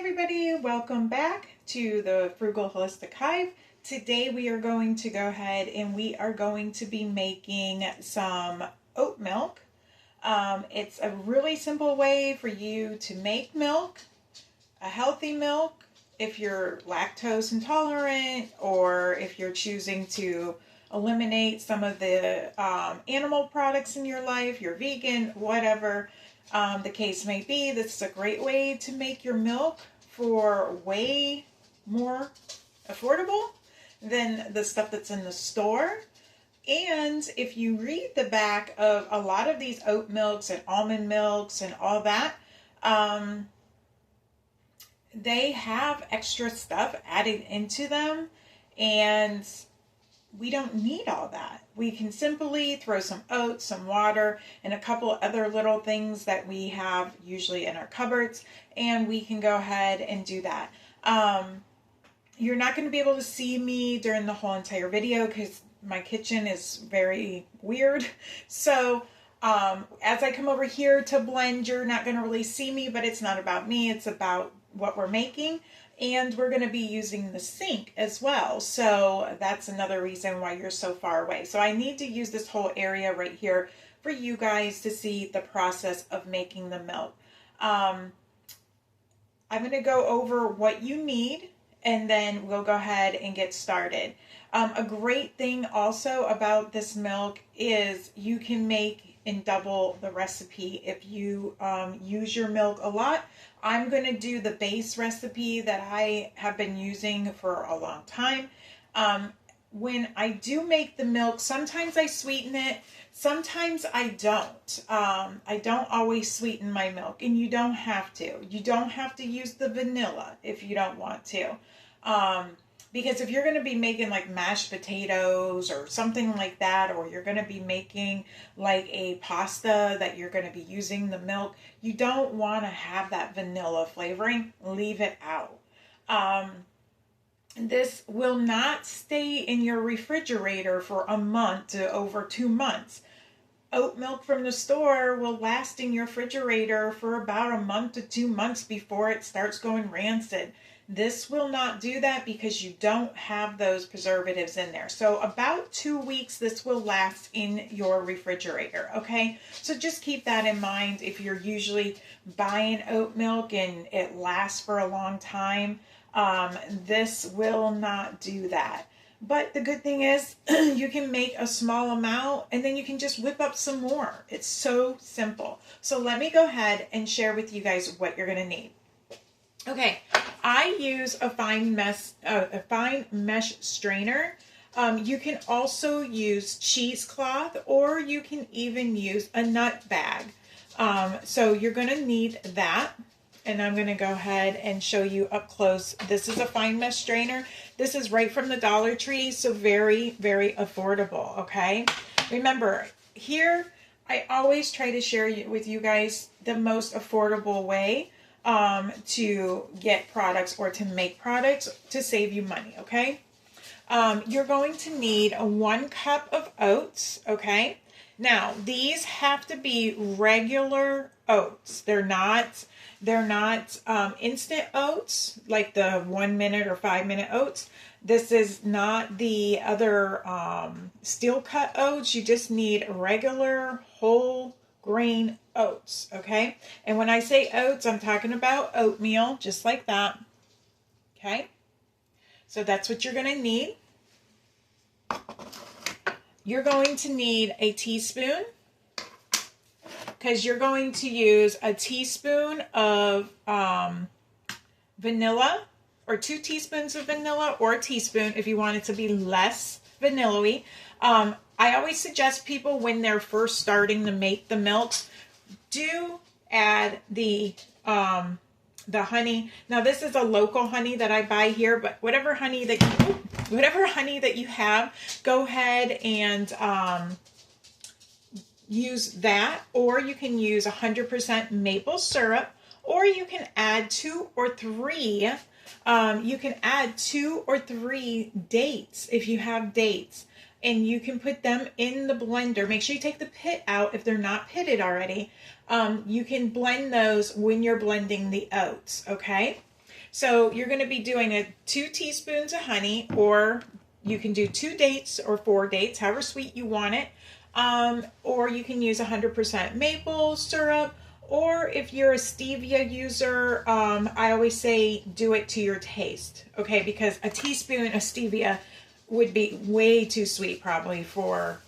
everybody, welcome back to the Frugal Holistic Hive. Today we are going to go ahead and we are going to be making some oat milk. It's a really simple way for you to make milk, a healthy milk, if you're lactose intolerant or if you're choosing to eliminate some of the animal products in your life, you're vegan, whatever the case may be. This is a great way to make your milk for way more affordable than the stuff that's in the store. And if you read the back of a lot of these oat milks and almond milks and all that, they have extra stuff added into them, and we don't need all that. We can simply throw some oats, some water, and a couple other little things that we have usually in our cupboards, and we can go ahead and do that. You're not going to be able to see me during the whole entire video because my kitchen is very weird. So as I come over here to blend, you're not going to really see me, but it's not about me. It's about what we're making. And we're going to be using the sink as well. So that's another reason why you're so far away. So I need to use this whole area right here for you guys to see the process of making the milk. I'm going to go over what you need, and then we'll go ahead and get started. A great thing also about this milk is you can make and double the recipe if you use your milk a lot. I'm going to do the base recipe that I have been using for a long time. When I do make the milk, sometimes I sweeten it, sometimes I don't. I don't always sweeten my milk, and you don't have to. You don't have to use the vanilla if you don't want to. Because if you're going to be making like mashed potatoes or something like that, or you're going to be making like a pasta that you're going to be using the milk, you don't want to have that vanilla flavoring. Leave it out. This will not stay in your refrigerator for a month to over 2 months. Oat milk from the store will last in your refrigerator for about a month to 2 months before it starts going rancid. This will not do that because you don't have those preservatives in there. So about 2 weeks, this will last in your refrigerator, okay? So just keep that in mind if you're usually buying oat milk and it lasts for a long time. This will not do that. But the good thing is you can make a small amount and then you can just whip up some more. It's so simple. So let me go ahead and share with you guys what you're going to need. Okay, I use a fine mesh strainer. You can also use cheesecloth, or you can even use a nut bag. So you're going to need that. And I'm going to go ahead and show you up close. This is a fine mesh strainer. This is right from the Dollar Tree, so very, very affordable, okay? Remember, here I always try to share with you guys the most affordable way to get products or to make products to save you money, okay? You're going to need 1 cup of oats, okay? Now, these have to be regular oats. They're not instant oats, like the 1 minute or 5 minute oats. This is not the other steel cut oats. You just need regular whole grain oats, okay? And when I say oats, I'm talking about oatmeal, just like that, okay? So that's what you're going to need. You're going to need a teaspoon, because you're going to use a teaspoon of vanilla, or 2 teaspoons of vanilla, or a teaspoon if you want it to be less vanilla-y. I always suggest people when they're first starting to make the milks, do add the honey. Now this is a local honey that I buy here, but whatever honey that you have, go ahead and use that, or you can use 100% maple syrup, or you can add 2 or 3. You can add 2 or 3 dates if you have dates. And you can put them in the blender. Make sure you take the pit out if they're not pitted already. You can blend those when you're blending the oats, okay? So you're going to be doing 2 teaspoons of honey, or you can do 2 dates or 4 dates, however sweet you want it. Or you can use 100% maple syrup, or if you're a stevia user, I always say do it to your taste, okay? Because a teaspoon of stevia would be way too sweet probably for,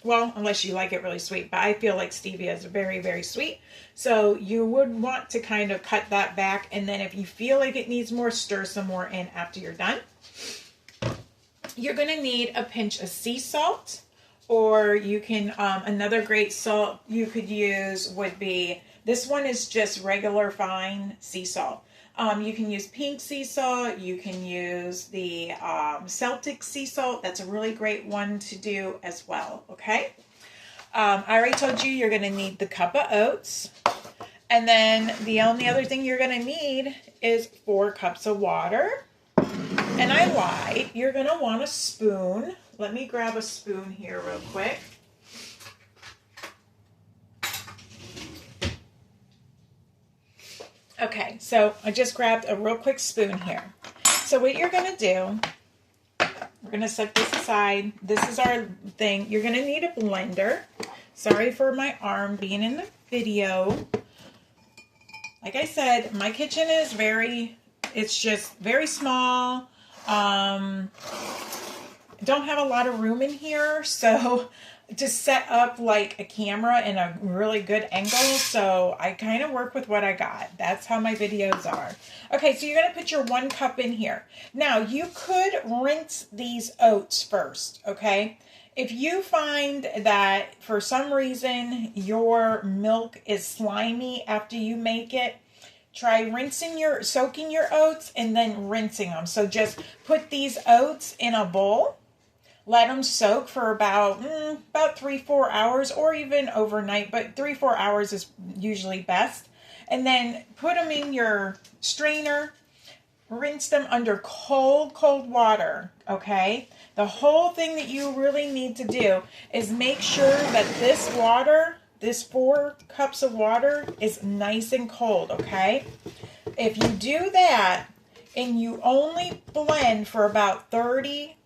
well, unless you like it really sweet, but I feel like stevia is very, very sweet. So you would want to kind of cut that back, and then if you feel like it needs more, stir some more in after you're done. You're going to need a pinch of sea salt, or you can, another great salt you could use would be, this one is just regular fine sea salt. You can use pink sea salt, you can use the Celtic sea salt. That's a really great one to do as well, okay? I already told you you're going to need the cup of oats. And then the only other thing you're going to need is 4 cups of water. And I lied. You're going to want a spoon. Let me grab a spoon here real quick. Okay, so I just grabbed a real quick spoon here. So what you're going to do, we're going to set this aside. This is our thing. You're going to need a blender. Sorry for my arm being in the video. Like I said, my kitchen is it's just very small. Don't have a lot of room in here, so to set up like a camera in a really good angle, so I kind of work with what I got. That's how my videos are. Okay, so you're going to put your 1 cup in here. Now, you could rinse these oats first, okay? If you find that for some reason your milk is slimy after you make it, try soaking your oats and then rinsing them. So just put these oats in a bowl. Let them soak for about 3-4 hours, or even overnight, but 3-4 hours is usually best. And then put them in your strainer, rinse them under cold water, okay? The whole thing that you really need to do is make sure that this water, this 4 cups of water, is nice and cold, okay? If you do that and you only blend for about 30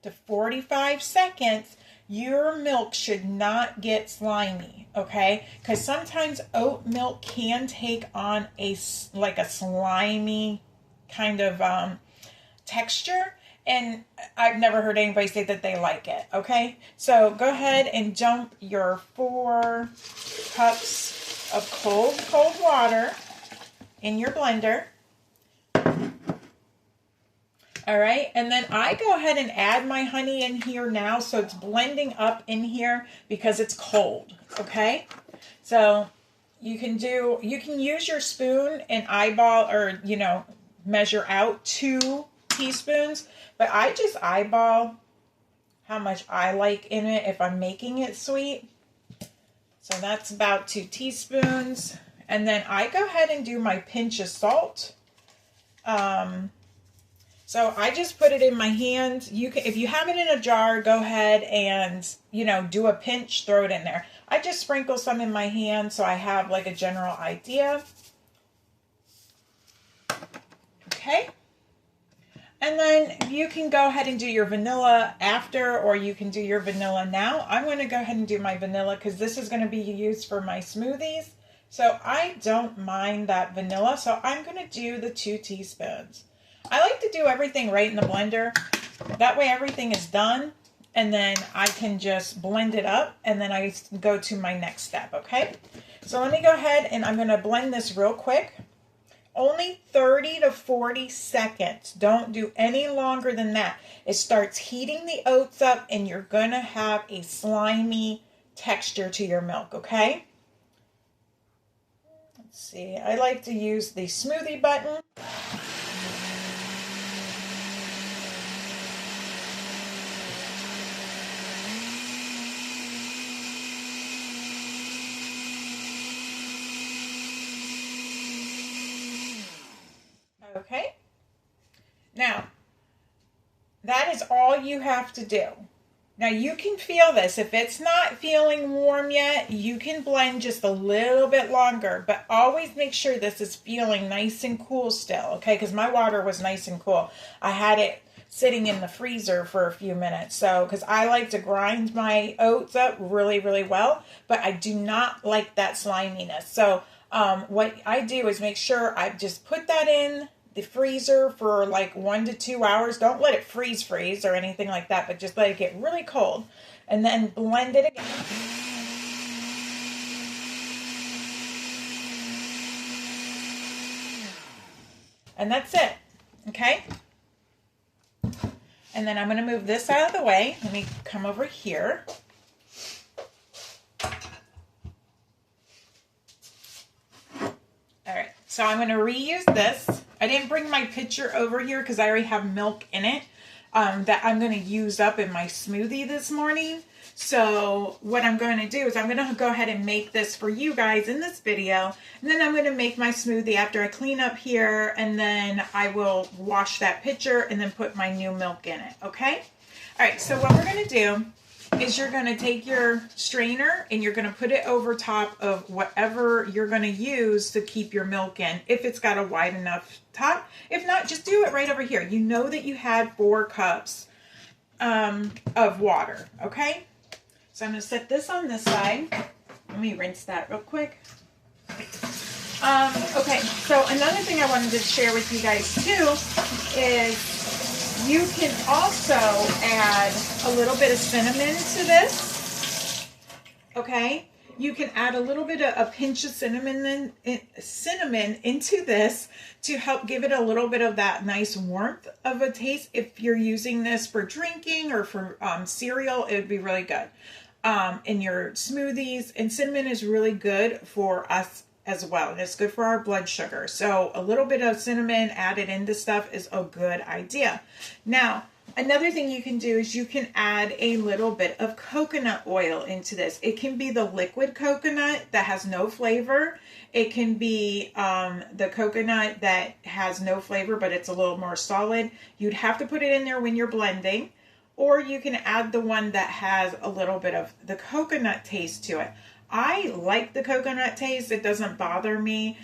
to 45 seconds, your milk should not get slimy, okay? Because sometimes oat milk can take on a slimy kind of texture, and I've never heard anybody say that they like it, okay? So go ahead and dump your 4 cups of cold water in your blender. All right, and then I go ahead and add my honey in here now, so it's blending up in here because it's cold, okay? So you can use your spoon and eyeball, or, measure out 2 teaspoons, but I just eyeball how much I like in it if I'm making it sweet. So that's about 2 teaspoons. And then I go ahead and do my pinch of salt. So I just put it in my hand. If you have it in a jar, go ahead and, do a pinch, throw it in there. I just sprinkle some in my hand so I have like a general idea. Okay. And then you can go ahead and do your vanilla after, or you can do your vanilla now. I'm going to go ahead and do my vanilla because this is going to be used for my smoothies. So I don't mind that vanilla. So I'm going to do the 2 teaspoons. I like to do everything right in the blender. That way everything is done, and then I can just blend it up, and then I go to my next step, okay? So let me go ahead and I'm going to blend this real quick. Only 30 to 40 seconds. Don't do any longer than that. It starts heating the oats up, and you're going to have a slimy texture to your milk, okay? Let's see. I like to use the smoothie button. Okay, now that is all you have to do. Now you can feel this. If it's not feeling warm yet, you can blend just a little bit longer, but always make sure this is feeling nice and cool still, okay? Because my water was nice and cool. I had it sitting in the freezer for a few minutes. So, because I like to grind my oats up really, really well, but I do not like that sliminess. So, what I do is make sure I just put that in the freezer for like 1 to 2 hours. Don't let it freeze or anything like that, but just let it get really cold and then blend it again. And that's it. Okay. And then I'm going to move this out of the way. Let me come over here. All right. So I'm going to reuse this. I didn't bring my pitcher over here because I already have milk in it that I'm going to use up in my smoothie this morning. So what I'm going to do is I'm going to go ahead and make this for you guys in this video. And then I'm going to make my smoothie after I clean up here. And then I will wash that pitcher and then put my new milk in it. Okay? All right. So what we're going to do is you're going to take your strainer and you're going to put it over top of whatever you're going to use to keep your milk in, if it's got a wide enough top. If not, just do it right over here. You know that you had 4 cups of water, okay? So I'm going to set this on this side. Let me rinse that real quick. Okay, so another thing I wanted to share with you guys too is you can also add a little bit of cinnamon to this, okay? You can add a little bit of a pinch of cinnamon into this to help give it a little bit of that nice warmth of a taste. If you're using this for drinking or for cereal, it would be really good in your smoothies. And cinnamon is really good for us as well, and it's good for our blood sugar. So a little bit of cinnamon added into stuff is a good idea. Now, another thing you can do is you can add a little bit of coconut oil into this. It can be the liquid coconut that has no flavor. It can be the coconut that has no flavor, but it's a little more solid. You'd have to put it in there when you're blending, or you can add the one that has a little bit of the coconut taste to it. I like the coconut taste. It doesn't bother me.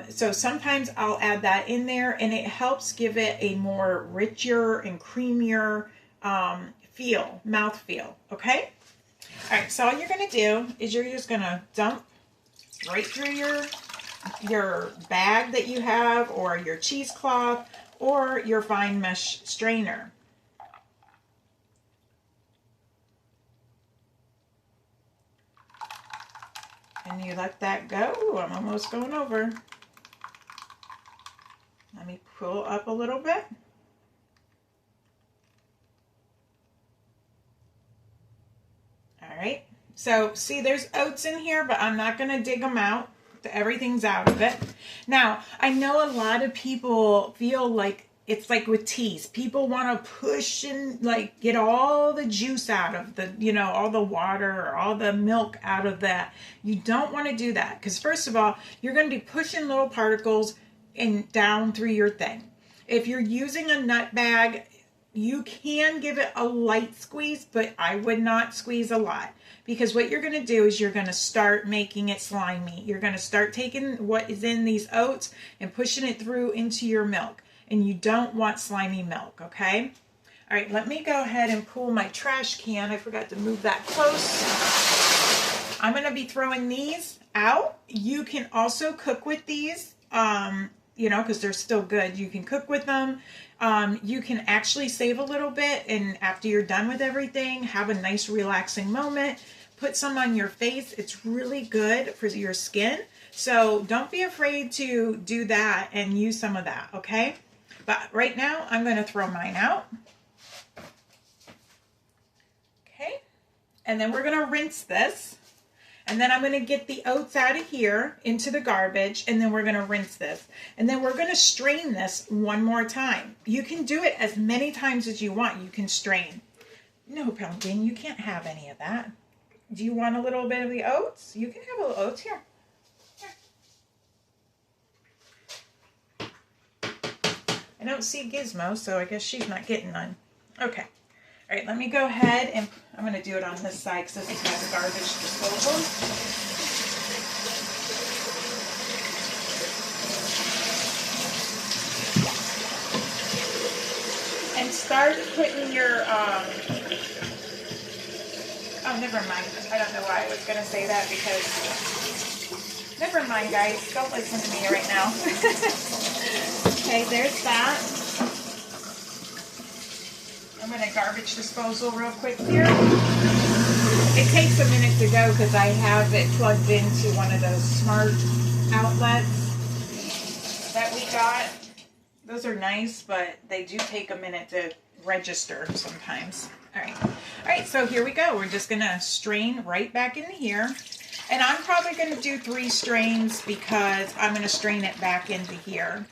So sometimes I'll add that in there, and it helps give it a more richer and creamier mouth feel. Okay? All right, so all you're going to do is you're just going to dump right through your bag that you have, or your cheesecloth, or your fine mesh strainer. And you let that go. Ooh, I'm almost going over. Let me pull up a little bit. All right. So see, there's oats in here, but I'm not going to dig them out. Everything's out of it. Now, I know a lot of people feel like it's like with teas. People want to push and like get all the juice out of the, all the water or all the milk out of that. You don't want to do that, because first of all, you're going to be pushing little particles down through your thing. If you're using a nut bag, you can give it a light squeeze, but I would not squeeze a lot, because what you're going to do is you're going to start making it slimy. You're going to start taking what is in these oats and pushing it through into your milk. And you don't want slimy milk, okay? All right, let me go ahead and pull my trash can. I forgot to move that close. I'm going to be throwing these out. You can also cook with these, because they're still good. You can cook with them. You can actually save a little bit, and after you're done with everything, have a nice relaxing moment. Put some on your face. It's really good for your skin. So don't be afraid to do that and use some of that, okay? But right now, I'm going to throw mine out. Okay. And then we're going to rinse this. And then I'm going to get the oats out of here into the garbage. And then we're going to rinse this. And then we're going to strain this one more time. You can do it as many times as you want. You can strain. No, Pumpkin, you can't have any of that. Do you want a little bit of the oats? You can have a little oats here. I don't see Gizmo, so I guess she's not getting none. Okay. All right, let me go ahead and I'm going to do it on this side because this is my garbage disposal. And start putting your, oh, never mind. I don't know why I was going to say that because, never mind, guys. Don't listen to me right now. Okay, there's that. I'm going to garbage disposal real quick here. It takes a minute to go because I have it plugged into one of those smart outlets that we got. Those are nice, but they do take a minute to register sometimes. All right, so here we go. We're just going to strain right back into here. And I'm probably going to do 3 strains because I'm going to strain it back into here.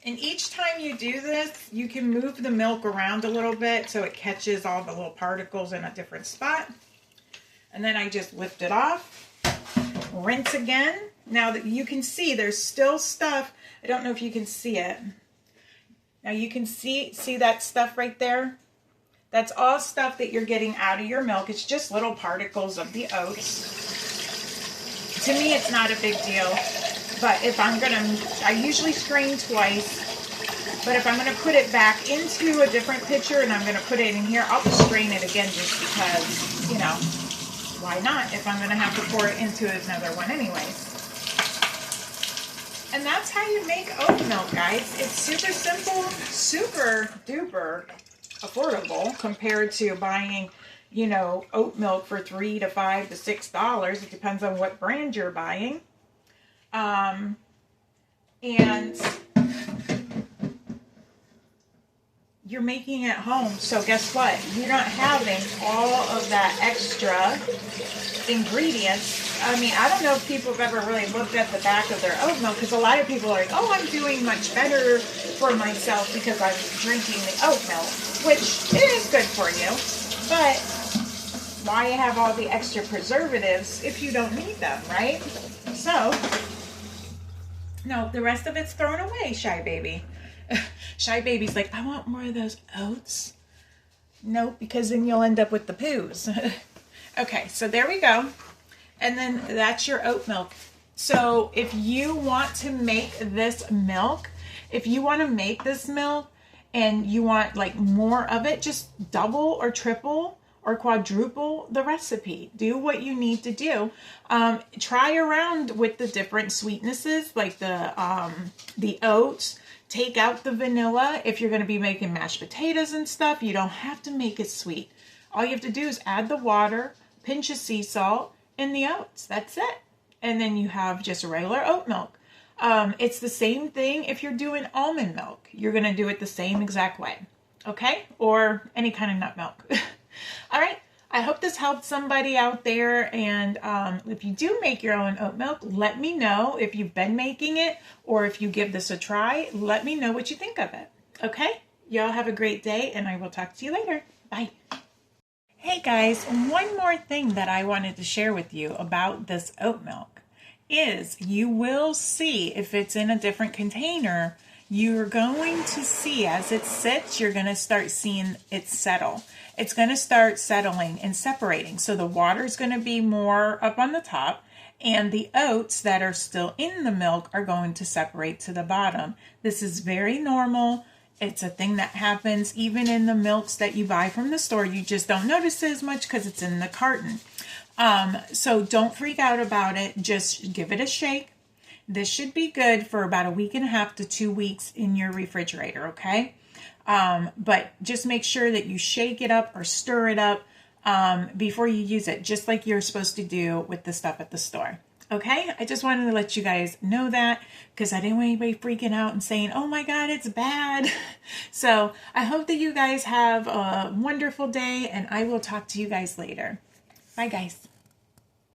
And each time you do this, you can move the milk around a little bit so it catches all the little particles in a different spot. And then I just lift it off, rinse again. Now that you can see there's still stuff. I don't know if you can see it. Now you can see that stuff right there? That's all stuff that you're getting out of your milk. It's just little particles of the oats. To me, it's not a big deal. But if I'm going to, I usually strain twice. But if I'm going to put it back into a different pitcher and I'm going to put it in here, I'll just strain it again just because, you know, why not if I'm going to have to pour it into another one anyways. And that's how you make oat milk, guys. It's super simple, super duper affordable compared to buying, you know, oat milk for $3 to $5 to $6. It depends on what brand you're buying. And you're making it home. So guess what? You're not having all of that extra ingredients. I mean, I don't know if people have ever really looked at the back of their oat milk because a lot of people are like, oh, I'm doing much better for myself because I'm drinking the oat milk, which it is good for you. But why have all the extra preservatives if you don't need them, right? So, no, the rest of it's thrown away, Shy Baby. Shy Baby's like, I want more of those oats. Nope, because then you'll end up with the poos. Okay, so there we go. And then that's your oat milk. So if you want to make this milk, and you want like more of it, just double or triple or quadruple the recipe. Do what you need to do. Try around with the different sweetnesses, like the oats. Take out the vanilla. If you're going to be making mashed potatoes and stuff, you don't have to make it sweet. All you have to do is add the water, pinch of sea salt, and the oats. That's it. And then you have just regular oat milk. It's the same thing if you're doing almond milk. You're going to do it the same exact way. Okay? Or any kind of nut milk. All right. I hope this helped somebody out there. And if you do make your own oat milk, let me know if you've been making it or if you give this a try. Let me know what you think of it. Okay? Y'all have a great day and I will talk to you later. Bye. Hey guys, one more thing that I wanted to share with you about this oat milk is you will see if it's in a different container, you're going to see as it sits, you're going to start seeing it settle. It's going to start settling and separating. So the water is going to be more up on the top and the oats that are still in the milk are going to separate to the bottom. This is very normal. It's a thing that happens even in the milks that you buy from the store. You just don't notice it as much because it's in the carton. So don't freak out about it. Just give it a shake. This should be good for about a week and a half to 2 weeks in your refrigerator, okay? But just make sure that you shake it up or stir it up before you use it, just like you're supposed to do with the stuff at the store. Okay, I just wanted to let you guys know that because I didn't want anybody freaking out and saying, oh my God, it's bad. So I hope that you guys have a wonderful day and I will talk to you guys later. Bye guys.